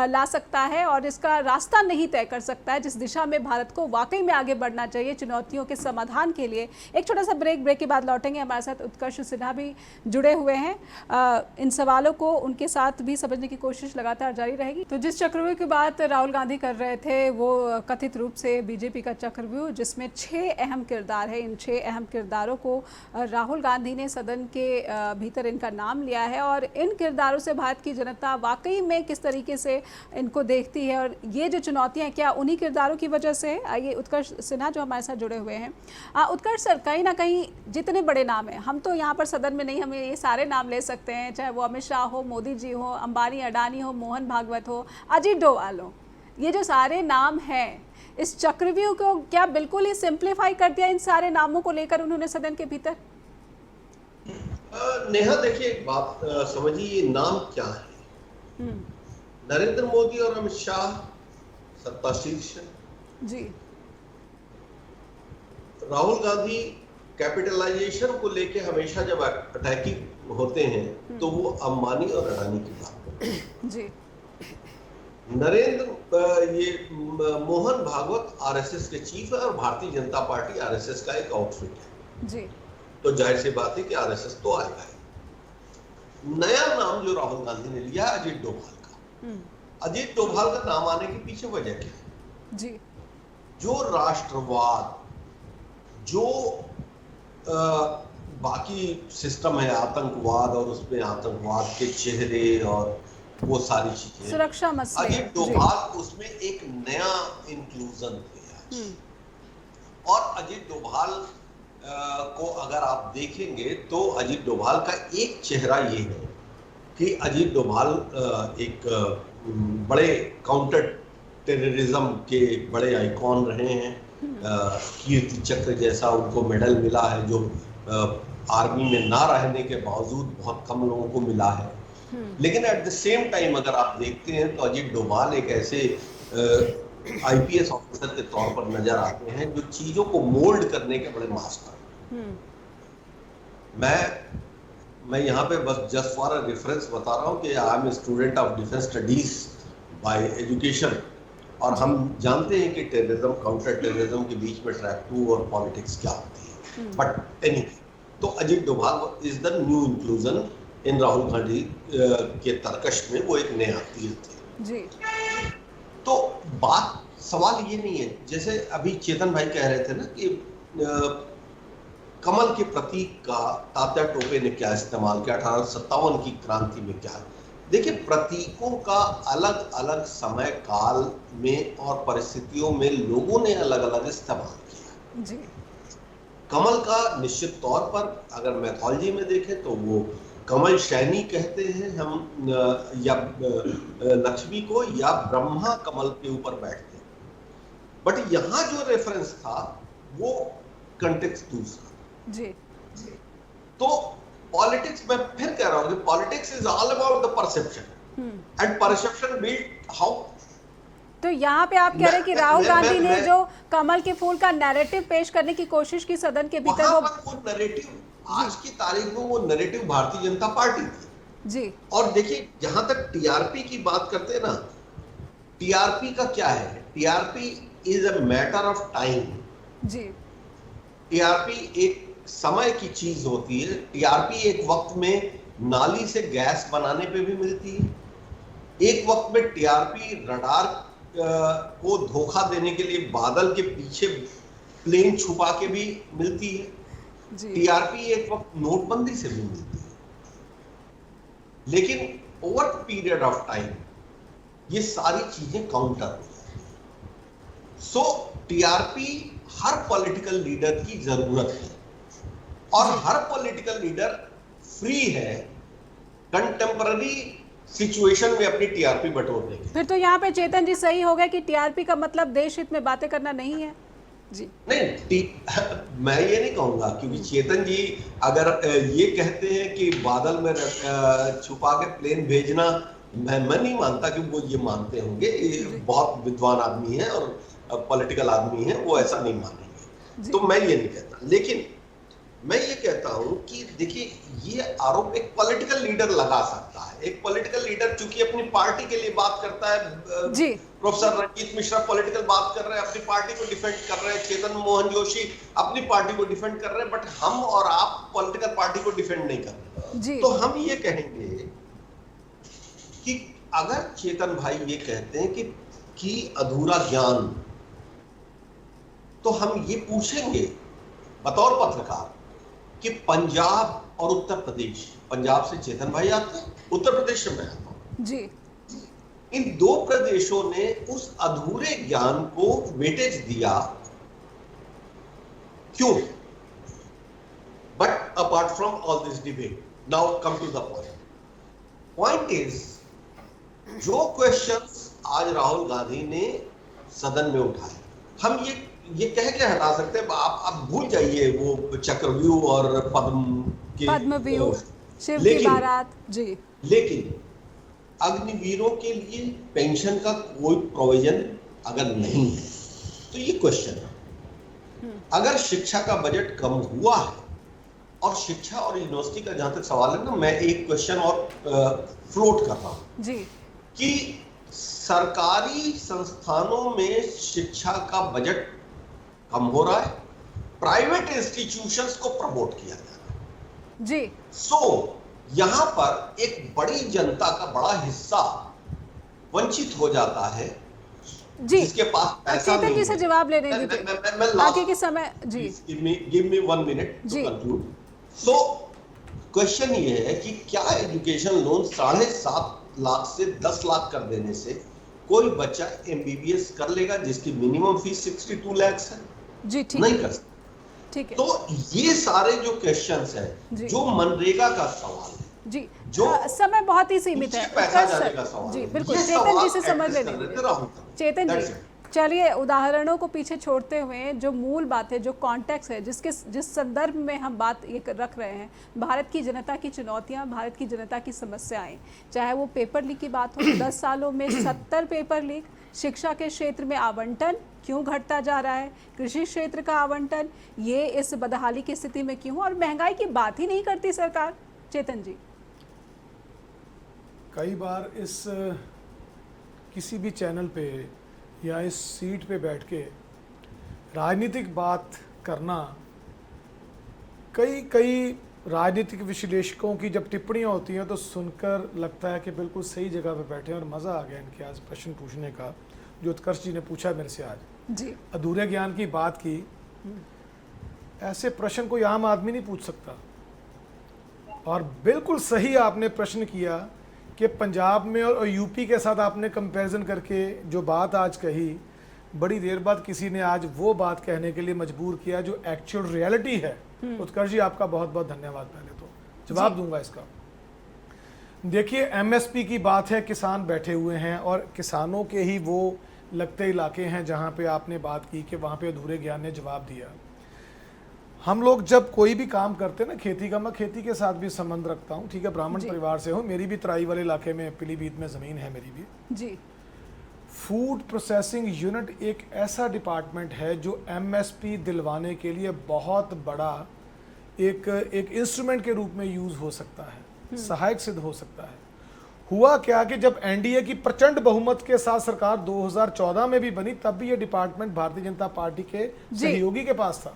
ला सकता है और इसका रास्ता नहीं तय कर सकता है जिस दिशा में भारत को वाकई में आगे बढ़ना चाहिए चुनौतियों के समाधान के लिए। एक छोटा सा ब्रेक के बाद लौटेंगे। हमारे साथ उत्कर्ष सिन्हा भी जुड़े हुए हैं। इन सवालों को उनके साथ भी समझने की कोशिश लगातार जारी रहेगी। तो जिस चक्रव्यूह की बात राहुल गांधी कर रहे थे, वो कथित रूप से बीजेपी का चक्रव्यूह, जिसमें 6 अहम किरदार है। इन 6 अहम किरदारों को राहुल गांधी ने सदन के भीतर इनका नाम लिया है और इन किरदारों से भारत की जनता वाकई में किस तरीके से इनको देखती है और ये जो चुनौतियाँ क्या उन्हीं किरदारों की वजह से है। आइए उत्कर्ष सिन्हा जो हमारे साथ जुड़े हुए हैं। उत्कर्ष सर, कहीं ना कहीं जितने बड़े नाम हैं, हम तो यहाँ पर सदन में नहीं, हमें ये सारे नाम ले सकते हैं, चाहे वो अमित शाह हो, मोदी जी हो, अंबानी अडानी हो, मोहन भागवत हो, अजीत डोभाल हो, ये जो सारे नाम हैं, इस चक्रव्यूह को क्या बिल्कुल ही सिंप्लीफाई कर दिया इन सारे नामों को लेकर उन्होंने सदन के भीतर? नेहा देखिए, एक बात समझिए, ये नाम क्या है? नरेंद्र मोदी और अमित शाह सत्ता शीर्ष जी, राहुल गांधी कैपिटलाइजेशन को लेके हमेशा जब अटैकिंग होते हैं तो वो अंबानी और अडानी की बात करते हैं जी। नरेंद्र ये मोहन भागवत आरएसएस के चीफ है और भारतीय जनता पार्टी आरएसएस का एक आउटफिट है जी। तो जाहिर सी बात है कि आरएसएस तो आएगा ही। नया नाम जो राहुल गांधी ने लिया है अजीत डोभाल का। अजीत डोभाल का नाम आने के पीछे वजह क्या है? जी। जो राष्ट्रवाद, जो बाकी सिस्टम है, आतंकवाद और उसमें आतंकवाद के चेहरे और वो सारी चीजें, सुरक्षा मसले, अजीत डोभाल उसमें एक नया इंक्लूजन थे। और अजीत डोभाल को अगर आप देखेंगे तो अजीत डोभाल का एक चेहरा ये है कि अजीत डोभाल एक बड़े काउंटर टेररिज्म के बड़े आइकॉन रहे हैं। कीर्ति चक्र जैसा उनको मेडल मिला है जो आर्मी में ना रहने के बावजूद बहुत कम लोगों को मिला है। लेकिन एट द सेम टाइम अगर आप देखते हैं तो अजीत डोभाल एक ऐसे आईपीएस ऑफिसर के तौर पर नजर आते हैं जो चीजों को मोल्ड करने के बड़े मास्टर। मैं यहाँ पे बस जस्ट फॉर अ रेफरेंस बता रहा हूँ कि I am student of defence studies bye education और हम जानते हैं कि टेररिज्म, काउंटर टेररिज्म के बीच में ट्रैक 2 और पॉलिटिक्स क्या होती है। बट एनीवे, तो Ajit Doval is the new inclusion in Rahul Gandhi के तर्कश में। वो एक नया तीर थे जी। तो बात सवाल ये नहीं है, जैसे अभी चेतन भाई कह रहे थे ना कि कमल के प्रतीक का तात्या टोपे ने क्या इस्तेमाल किया 1857 की क्रांति में। क्या देखिए, प्रतीकों का अलग अलग समय काल में और परिस्थितियों में लोगों ने अलग अलग इस्तेमाल किया जी। कमल का निश्चित तौर पर अगर मैथोलॉजी में देखें तो वो कमल शैनी कहते हैं हम, या लक्ष्मी को, या ब्रह्मा कमल के ऊपर बैठते हैं। बट यहाँ जो रेफरेंस था वो कंटेक्स्ट दूसरा जी। तो पॉलिटिक्स में फिर कह रहा हूं कि politics is all about the perception and perception build how. तो यहाँ पे आप कह रहे हैं कि राहुल गांधी ने जो कमल के फूल का नैरेटिव पेश करने की कोशिश की सदन के भीतर, वो नैरेटिव आज की तारीख में वो नैरेटिव भारतीय जनता पार्टी थी जी। और देखिए, जहां तक टीआरपी की बात करते हैं ना, टीआरपी का क्या है? TRP is a matter of time जी। टीआरपी एक समय की चीज होती है। टीआरपी एक वक्त में नाली से गैस बनाने पे भी मिलती है, एक वक्त में टीआरपी रडार को धोखा देने के लिए बादल के पीछे प्लेन छुपा के भी मिलती है। टीआरपी एक वक्त नोटबंदी से भी मिलती है। लेकिन ओवर पीरियड ऑफ टाइम ये सारी चीजें काउंटर हो जाती हैं। सो टीआरपी हर पॉलिटिकल लीडर की जरूरत है और हर पॉलिटिकल लीडर फ्री है कंटेम्पररी सिचुएशन में अपनी टीआरपी बटोरने की। फिर तो यहाँ पे चेतन जी सही हो गया कि टीआरपी का मतलब देश हित में बातें करना नहीं है जी। नहीं, मैं ये नहीं कहूंगा, क्योंकि चेतन जी अगर ये कहते हैं कि बादल में छुपा के प्लेन भेजना, मैं नहीं मानता कि वो ये मानते होंगे। बहुत विद्वान आदमी है और पॉलिटिकल आदमी है, वो ऐसा नहीं मानेंगे। तो मैं ये नहीं कहता, लेकिन मैं ये कहता हूं कि देखिए, ये आरोप एक पॉलिटिकल लीडर लगा सकता है। एक पॉलिटिकल लीडर चूंकि अपनी पार्टी के लिए बात करता है जी। प्रोफेसर रंजीत मिश्रा पॉलिटिकल बात कर रहे हैं, अपनी पार्टी को डिफेंड कर रहे हैं, चेतन मोहन जोशी अपनी पार्टी को डिफेंड कर रहे हैं, बट हम और आप पॉलिटिकल पार्टी को डिफेंड नहीं कर रहे। तो हम ये कहेंगे कि अगर चेतन भाई ये कहते हैं कि अधूरा ज्ञान, तो हम ये पूछेंगे बतौर पत्रकार कि पंजाब और उत्तर प्रदेश, पंजाब से चेतन भाई आते हैं, उत्तर प्रदेश से मैं आता हूं जी। इन दो प्रदेशों ने उस अधूरे ज्ञान को वेटेज दिया, क्यों? But apart from all this debate, now come to the point is, जो क्वेश्चंस आज राहुल गांधी ने सदन में उठाए, हम ये कह के हटा सकते हैं, आप भूल जाइए वो चक्रव्यूह और पद्मव्यूह, शिव की बारात जी। लेकिन अग्निवीरों के लिए पेंशन का कोई प्रोविजन अगर नहीं है तो ये क्वेश्चन है। अगर शिक्षा का बजट कम हुआ है, और शिक्षा और यूनिवर्सिटी का जहां तक सवाल है ना, मैं एक क्वेश्चन और फ्लोट कर रहा हूं जी, कि सरकारी संस्थानों में शिक्षा का बजट कम हो रहा है, प्राइवेट इंस्टीट्यूशंस को प्रमोट किया जा रहा है जी। यहां पर एक बड़ी जनता का बड़ा हिस्सा वंचित हो जाता है जी, जिसके पास पैसा चेतन नहीं जी से है। जवाब लेने दीजिए, आगे के समय जी। Give me 1 minute to conclude. So question ये है कि क्या एजुकेशन लोन 7.5 लाख से 10 लाख कर देने से कोई बच्चा एमबीबीएस कर लेगा जिसकी मिनिमम फीस 62 लाख है? जी ठीक नहीं कर सकता। ठीक है। तो ये सारे जो क्वेश्चंस हैं, जो मनरेगा का सवाल है जी, जो समय बहुत ही सीमित है, पैसा जाने का सवाल जी है, बिल्कुल। ये चेतन जी से सवाल समझ address लेने कर रहे दीजिए। थे राहुल गांधी। चेतन That's जी, it. चलिए उदाहरणों को पीछे छोड़ते हुए जो मूल बात है, जो कॉन्टेक्स्ट है, जिस संदर्भ में हम बात ये रख रहे हैं, भारत की जनता की चुनौतियां, भारत की जनता की समस्याएं, चाहे वो पेपर लीक की बात हो, 10 सालों में 70 पेपर लीक, शिक्षा के क्षेत्र में आवंटन क्यों घटता जा रहा है, कृषि क्षेत्र का आवंटन ये इस बदहाली की स्थिति में क्यों, और महंगाई की बात ही नहीं करती सरकार। चेतन जी, कई बार इस किसी भी चैनल पे या इस सीट पे बैठ के राजनीतिक बात करना, कई राजनीतिक विश्लेषकों की जब टिप्पणियाँ होती हैं तो सुनकर लगता है कि बिल्कुल सही जगह पे बैठे हैं। और मज़ा आ गया इनके आज प्रश्न पूछने का, जो उत्कर्ष जी ने पूछा मेरे से आज जी। अधूरे ज्ञान की बात की। ऐसे प्रश्न कोई आम आदमी नहीं पूछ सकता। और बिल्कुल सही आपने प्रश्न किया कि पंजाब में और यूपी के साथ आपने कंपैरिजन करके जो बात आज कही, बड़ी देर बाद किसी ने आज वो बात कहने के लिए मजबूर किया जो एक्चुअल रियलिटी है। उत्कर्ष जी आपका बहुत बहुत धन्यवाद। पहले तो जवाब दूंगा इसका। देखिए, एमएसपी की बात है, किसान बैठे हुए हैं और किसानों के ही वो लगते इलाके हैं जहाँ पे आपने बात की कि वहाँ पे अधूरे ज्ञान ने जवाब दिया। हम लोग जब कोई भी काम करते हैं ना, खेती का, मैं खेती के साथ भी संबंध रखता हूँ, ठीक है, ब्राह्मण परिवार से हूँ, मेरी भी तराई वाले इलाके में पीलीभीत में ज़मीन है मेरी भी जी। फूड प्रोसेसिंग यूनिट एक ऐसा डिपार्टमेंट है जो एमएसपी दिलवाने के लिए बहुत बड़ा एक इंस्ट्रूमेंट के रूप में यूज़ हो सकता है, सहायक सिद्ध हो सकता है। हुआ क्या कि जब एनडीए की प्रचंड बहुमत के साथ सरकार 2014 में भी बनी, तब भी ये डिपार्टमेंट भारतीय जनता पार्टी के सहयोगी के पास था।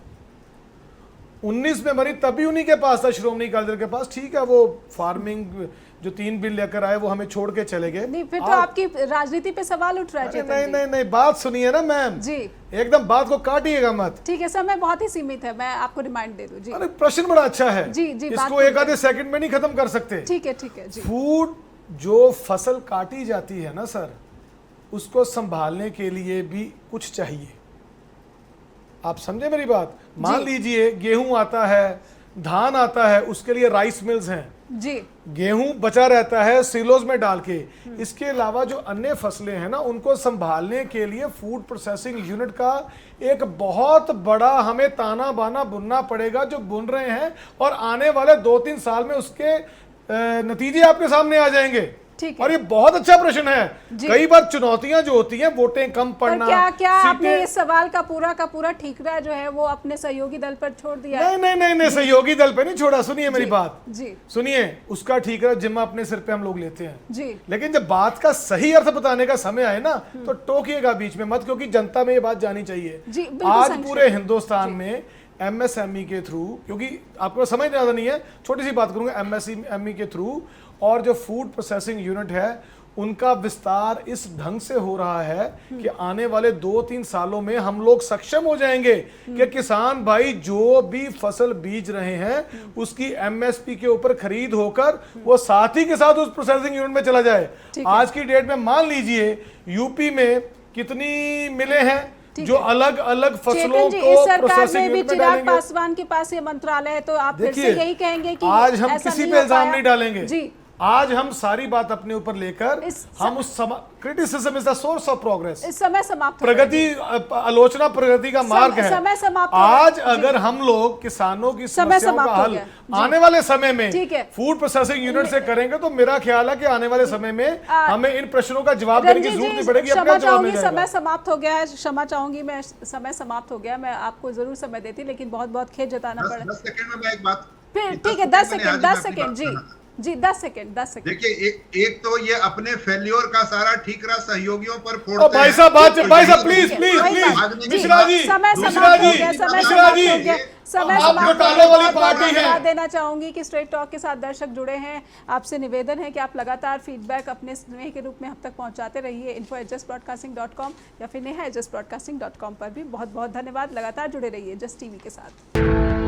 19 में बनी तब भी उन्हीं के पास था, श्रोमणी अकाली दल के पास। ठीक है, वो फार्मिंग जो 3 बिल लेकर आए वो हमें छोड़ के चले गए। नहीं, फिर तो आपकी राजनीति पे सवाल उठ रहा है। चेतन जी, नहीं, बात सुनिए ना मैम जी, एकदम बात को काटिएगा मत। ठीक है, समय बहुत ही सीमित है, मैं आपको रिमाइंड दे दूं। जी, अरे प्रश्न बड़ा अच्छा है जी जी, इसको एक आधे सेकंड में नहीं खत्म कर सकते। ठीक है जी। फूड जो फसल काटी जाती है ना सर, उसको संभालने के लिए भी कुछ चाहिए। आप समझे मेरी बात? मान लीजिए गेहूं आता है, धान आता है, उसके लिए राइस मिल्स हैं जी, गेहूं बचा रहता है सिलोज में डाल के। इसके अलावा जो अन्य फसलें हैं ना, उनको संभालने के लिए फूड प्रोसेसिंग यूनिट का एक बहुत बड़ा हमें ताना बाना बुनना पड़ेगा, जो बुन रहे हैं, और आने वाले 2-3 साल में उसके नतीजे आपके सामने आ जाएंगे। और ये बहुत अच्छा प्रश्न है। कई बार चुनौतियां जो होती हैं, वोटें कम पड़ना, क्या आपने इस सवाल का पूरा ठीकरा जो है वो अपने सहयोगी दल पर छोड़ दिया है? नहीं, सहयोगी दल पे नहीं छोड़ा। सुनिए मेरी बात जी, सुनिए। उसका ठीकरा जिम्मा अपने सिर पे हम लोग लेते हैं जी, लेकिन जब बात का सही अर्थ बताने का समय आए ना, तो टोकिएगा बीच में मत, क्योंकि जनता में ये बात जानी चाहिए। आज पूरे हिंदुस्तान में एमएसएमई के थ्रू, क्योंकि आपको समझ ज्यादा नहीं है, छोटी सी बात करूंगा, एमएसएमई के थ्रू और जो फूड प्रोसेसिंग यूनिट है उनका विस्तार इस ढंग से हो रहा है कि आने वाले 2-3 सालों में हम लोग सक्षम हो जाएंगे कि किसान भाई जो भी फसल बीज रहे हैं उसकी एमएसपी के ऊपर खरीद होकर वो साथ ही के साथ उस प्रोसेसिंग यूनिट में चला जाए। आज की डेट में मान लीजिए यूपी में कितनी मिले हैं जो अलग अलग फसलों को प्रोसेसिंग यूनिट में डालेंगे। पासवान के पास ये मंत्रालय है, तो आप फिर से यही कहेंगे कि आज हम किसी पे इल्जाम नहीं डालेंगे जी। आज हम सारी बात अपने ऊपर लेकर हम उस criticism is the source of progress. इस समय समाप्त प्रगति, आलोचना प्रगति का मार्ग है। समय समाप्त आज अगर हम लोग किसानों की समस्याओं का हल आने वाले समय में फूड प्रोसेसिंग यूनिट से करेंगे, तो मेरा ख्याल है कि आने वाले समय में हमें इन प्रश्नों का जवाब देने की जरूरत नहीं पड़ेगी। क्षमा चाहूंगी, समय समाप्त हो गया है, क्षमा चाहूंगी मैं, समय समाप्त हो गया। मैं आपको जरूर समय देती, लेकिन बहुत बहुत खेद जताना पड़ा। 10 सेकंड में मैं एक बात, फिर ठीक है, 10 सेकंड जी। जी 10 सेकंड। देखिए एक तो ये अपने फेल्योर का सारा ठीकरा सहयोगियों पर ओ फोड़ते भाई हैं। साहब तो भाई साहब यही प्लीज प्लीज वही प्लीज बात। मिश्रा जी समय मिश्रा समाप्त हो जी गया, समय मिश्रा समाप्त जी हो गया, समय आप समाप्त हो घोटालों वाली गया। पार्टी है। धन्यवाद देना चाहूंगी कि स्ट्रेट टॉक के साथ दर्शक जुड़े हैं। आपसे निवेदन है कि आप लगातार फीडबैक अपने स्नेह के रूप में हम तक पहुंचाते रहिए। info@justbroadcasting.com या फिर neha@justbroadcasting.com पर भी बहुत बहुत धन्यवाद। लगातार जुड़े रहिए जस्ट टीवी के साथ।